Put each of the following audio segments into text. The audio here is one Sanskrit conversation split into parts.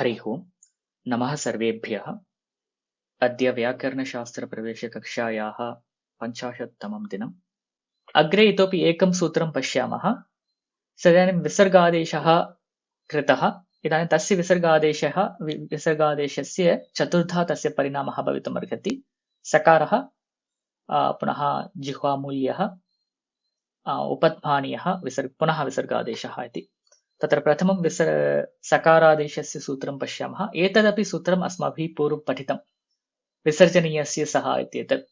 हरिः ओम् नमः सर्वेभ्यः। अद्य व्याकरणशास्त्रप्रवेशकक्षायाः 50तमं दिनम्। अग्रे इतोपि एकं सूत्रं पश्यामः। इदानीं विसर्गादेशः कृतः। इदानीं तस्य विसर्गादेशस्य चतुर्धा तस्य परिणामः भवितुम् अर्हति। सकारः, पुनः जिह्वामूल्यः, उपध्मानीयः, पुनः विसर्गादेशः इति। तत्र प्रथमं सकारादेशस्य सूत्रं पश्यामः। एतदपि सूत्रम् अस्माभिः पूर्वं पठितं। विसर्जनीयस्य सः इत्येतत्।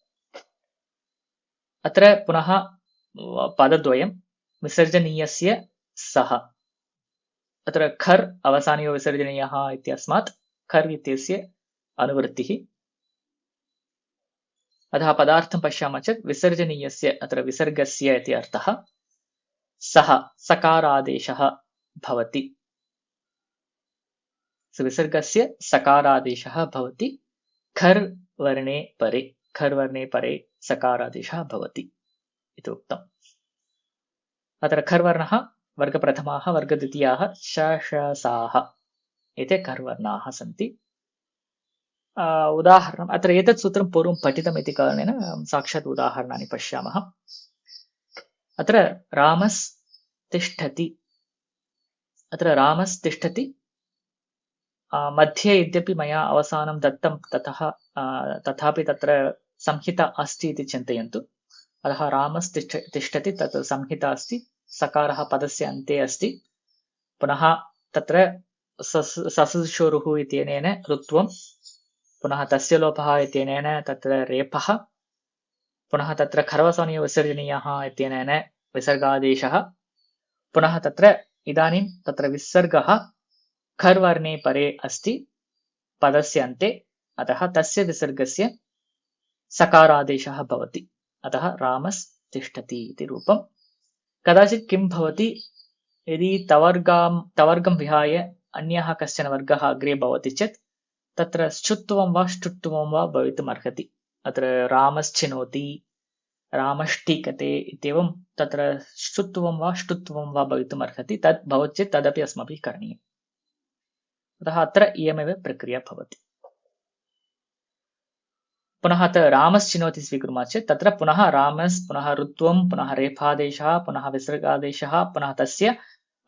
अत्र पुनः पदद्वयं विसर्जनीयस्य सः। अत्र खर् अवसानयो विसर्जनीयः इत्यस्मात् खर् इत्यस्य अनुवृत्तिः। अतः पदार्थं पश्यामः चेत् विसर्जनीयस्य अत्र विसर्गस्य इति अर्थः। सः सकारादेशः भवति। विसर्गस्य सकारादेशः भवति। खर् वर्णे परे सकारादेशः भवति इति उक्तम्। अत्र खर्वर्णः वर्गप्रथमाः वर्गद्वितीयाः श-ष-साः एते खर्वर्णाः सन्ति। उदाहरणम् अत्र एतत् सूत्रं पूर्वं पठितम् इति कारणेन साक्षात् उदाहरणानि पश्यामः। अत्र रामस्तिष्ठति। अत्र रामस्तिष्ठति मध्ये यद्यपि मया अवसानं दत्तं तथापि तत्र संहिता अस्ति इति चिन्तयन्तु। अतः रामस्तिष्ठति तत् संहिता अस्ति। सकारः पदस्य अन्ते अस्ति। पुनः तत्र ससुषोरुः इत्यनेन ऋत्वं, पुनः तस्य लोपः इत्यनेन तत्र रेफः, पुनः तत्र खरवसानयो विसर्जनीयः इत्यनेन विसर्गादेशः, पुनः तत्र इदानीं तत्र विसर्गः खर्वर्णे परे अस्ति पदस्य अन्ते। अतः तस्य विसर्गस्य सकारादेशः भवति। अतः रामस्तिष्ठति इति रूपम्। कदाचित् किं भवति, यदि तवर्गं विहाय अन्यः कश्चन वर्गः अग्रे भवति चेत् तत्र श्चुत्वं वा ष्टुत्वं वा भवितुम् अर्हति। अत्र रामश्चिनोति, रामष्टीकते इत्येवं तत्र श्चुत्वं वा ष्टुत्वं वा भवितुम् अर्हति। तद् भवति चेत् तदपि अस्माभिः करणीयम्। अतः अत्र इयमेव प्रक्रिया भवति। पुनः अत्र रामश्चिनोति स्वीकुर्मः चेत् तत्र पुनः रामस्, पुनः ऋत्वं, पुनः रेफादेशः, पुनः विसर्गादेशः, पुनः तस्य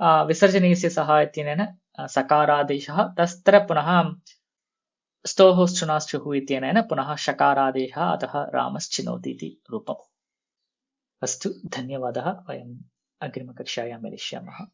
विसर्जनीयस्य सः इत्यनेन सकारादेशः, तत्र पुनः स्तोः श्चुनाश्चुः इत्यनेन पुनः शकारादेशः। अतः रामश्चिनोति इति रूपम्। अस्तु, धन्यवादः। वयम् अग्रिमकक्षायां मिलिष्यामः।